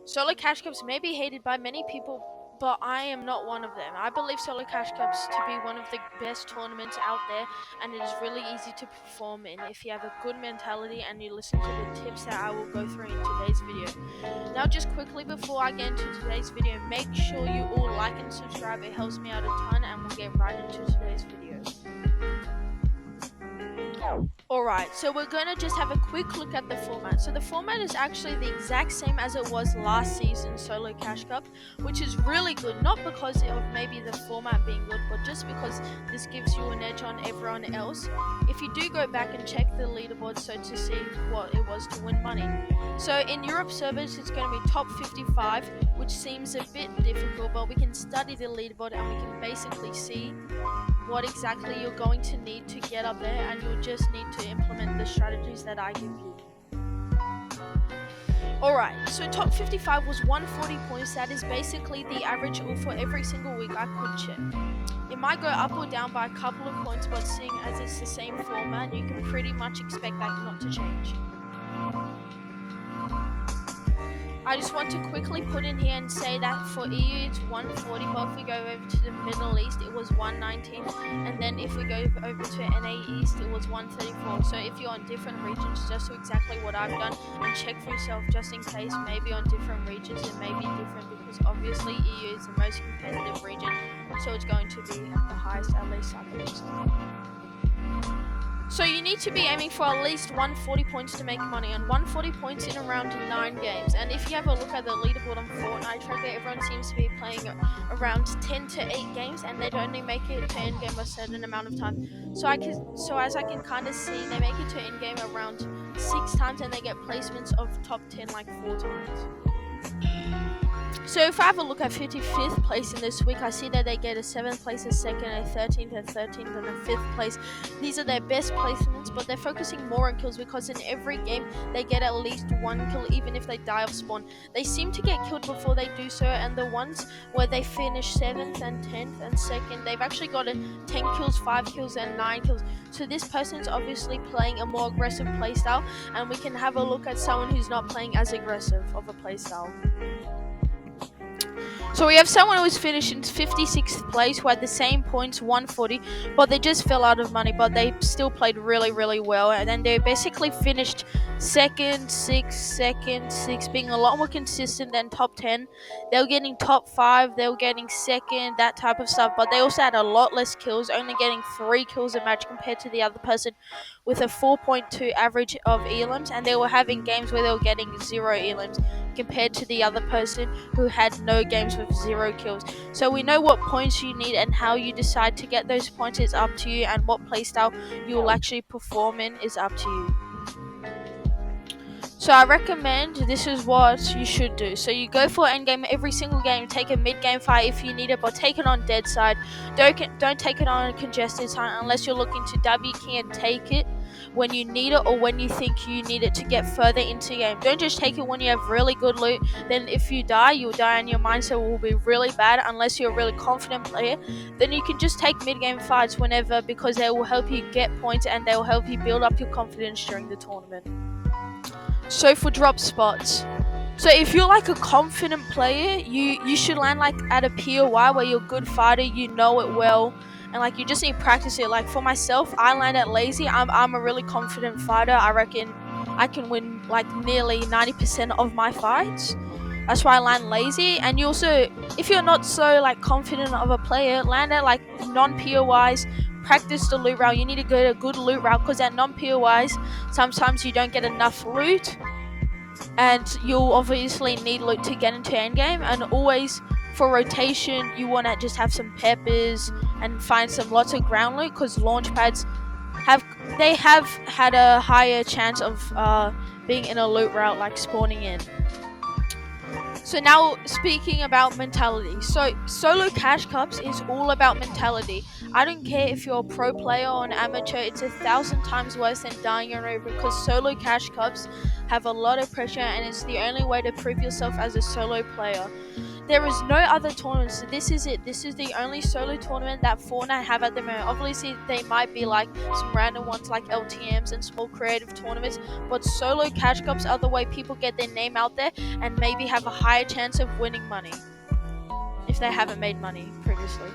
Solo cash cups may be hated by many people, but I am not one of them. I believe solo cash cups to be one of the best tournaments out there, and it is really easy to perform in if you have a good mentality and you listen to the tips that I will go through in today's video. Now, just quickly before I get into today's video, make sure you all like and subscribe. It helps me out a ton, and we'll get right into today's video. Alright, so we're going to just have a quick look at the format. So the format is actually the exact same as it was last season Solo Cash Cup, which is really good, not because of maybe the format being good, but just because this gives you an edge on everyone else. If you do go back and check the leaderboard so to see what it was to win money. So in Europe servers, it's going to be top 55, which seems a bit difficult, but we can study the leaderboard and we can basically see what exactly you're going to need to get up there, and you'll just need to implement the strategies that I give you. Alright, so top 55 was 140 points. That is basically the average for every single week I could check. It might go up or down by a couple of points, but seeing as it's the same format, you can pretty much expect that not to change. I just want to quickly put in here and say that for EU it's 140, but if we go over to the Middle East it was 119, and then if we go over to NA East it was 134. So if you're on different regions, just do exactly what I've done and check for yourself just in case maybe on different regions it may be different, because obviously EU is the most competitive region, so it's going to be the highest, at least I believe so. So you need to be aiming for at least 140 points to make money, and 140 points in around 9 games. And if you have a look at the leaderboard on Fortnite Tracker, everyone seems to be playing around 10 to 8 games, and they'd only make it to endgame a certain amount of time. So as I can kind of see, they make it to endgame around 6 times, and they get placements of top 10 like 4 times. So if I have a look at 55th place in this week, I see that they get a 7th place, a 2nd, a 13th, a 13th, and a 5th place. These are their best placements, but they're focusing more on kills, because in every game they get at least 1 kill, even if they die off spawn. They seem to get killed before they do so, and the ones where they finish 7th and 10th and 2nd, they've actually got 10 kills, 5 kills, and 9 kills. So this person's obviously playing a more aggressive playstyle, and we can have a look at someone who's not playing as aggressive of a playstyle. So we have someone who was finished in 56th place, who had the same points, 140, but they just fell out of money, but they still played really, really well. And then they basically finished 2nd, 6th, being a lot more consistent than top 10. They were getting top 5, they were getting 2nd, that type of stuff, but they also had a lot less kills, only getting 3 kills a match compared to the other person with a 4.2 average of elims, and they were having games where they were getting 0 elims compared to the other person who had no games with 0 kills. So we know what points you need, and how you decide to get those points is up to you, and what playstyle you will actually perform in is up to you. So I recommend this is what you should do. So you go for endgame every single game, take a mid-game fight if you need it, but take it on dead side. Don't take it on a congested time unless you're looking to W key and take it when you need it, or when you think you need it to get further into the game. Don't just take it when you have really good loot. Then if you die, you'll die and your mindset will be really bad unless you're a really confident player. Then you can just take mid-game fights whenever, because they will help you get points and they will help you build up your confidence during the tournament. So for drop spots, so if you're like a confident player, you should land like at a POI where you're a good fighter, you know it well, and like you just need to practice it. Like for myself, I land at lazy. I'm a really confident fighter. I reckon I can win like nearly 90% of my fights. That's why I land lazy. And you also, if you're not so like confident of a player, land at like non-POIs. Practice the loot route. You need to go to a good loot route, because at non-POIs, sometimes you don't get enough loot, and you'll obviously need loot to get into endgame. And always for rotation, you want to just have some peppers and find lots of ground loot, because launch pads have had a higher chance of being in a loot route, like spawning in. So now, speaking about mentality. So solo cash cups is all about mentality. I don't care if you're a pro player or an amateur, it's 1,000 times worse than dying in a, because solo cash cups have a lot of pressure, and it's the only way to prove yourself as a solo player. There is no other tournaments. So this is it. This is the only solo tournament that Fortnite have at the moment. Obviously, they might be like some random ones like LTMs and small creative tournaments, but solo cash cups are the way people get their name out there and maybe have a higher chance of winning money if they haven't made money previously.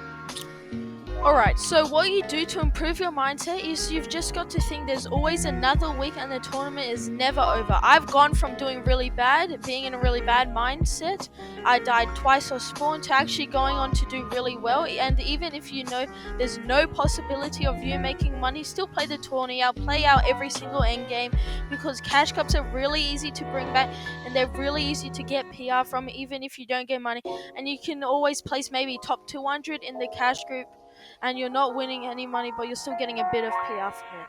Alright, so what you do to improve your mindset is you've just got to think there's always another week and the tournament is never over. I've gone from doing really bad, being in a really bad mindset, I died twice off spawn, to actually going on to do really well. And even if you know there's no possibility of you making money, still play the tourney out, play out every single end game, because cash cups are really easy to bring back and they're really easy to get PR from even if you don't get money. And you can always place maybe top 200 in the cash group and you're not winning any money, but you're still getting a bit of PR from it.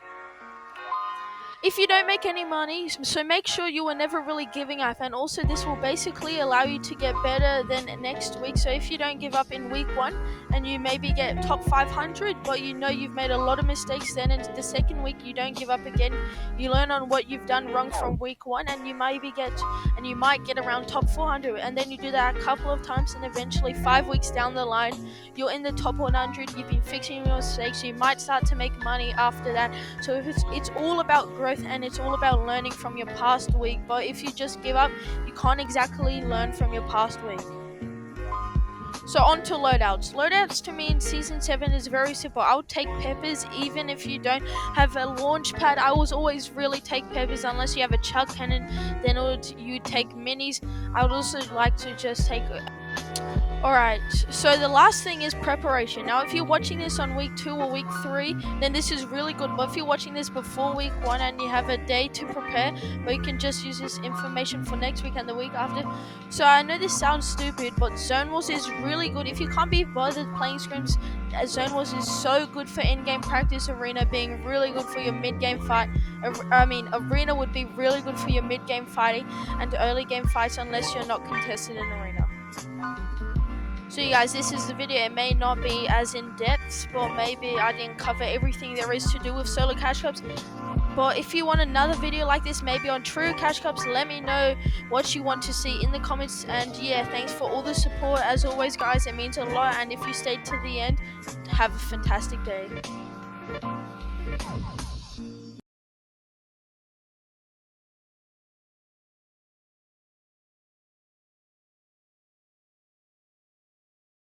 If you don't make any money, so make sure you are never really giving up, and also this will basically allow you to get better than next week. So if you don't give up in week 1 and you maybe get top 500, but you know you've made a lot of mistakes, then in the second week you don't give up again, you learn on what you've done wrong from week 1 and you might get around top 400, and then you do that a couple of times and eventually 5 weeks down the line you're in the top 100, you've been fixing your mistakes, you might start to make money after that. So if it's all about growth and it's all about learning from your past week, but if you just give up, you can't exactly learn from your past week. So on to loadouts. Loadouts to me in Season 7 is very simple. I would take peppers even if you don't have a launch pad. I was always really take peppers unless you have a chug cannon, then you take minis. I would also like to just take... Alright, so the last thing is preparation. Now, if you're watching this on week 2 or week 3, then this is really good. But if you're watching this before week 1 and you have a day to prepare, but you can just use this information for next week and the week after. So I know this sounds stupid, but Zone Wars is really good. If you can't be bothered playing scrims, Zone Wars is so good for in-game practice. Arena being really good for your mid-game fight. Arena would be really good for your mid-game fighting and early game fights unless you're not contested in Arena. So you guys, this is the video. It may not be as in-depth, but maybe I didn't cover everything there is to do with solo cash cups. But if you want another video like this, maybe on true cash cups, let me know what you want to see in the comments. And yeah, thanks for all the support. As always, guys, it means a lot. And if you stayed to the end, have a fantastic day.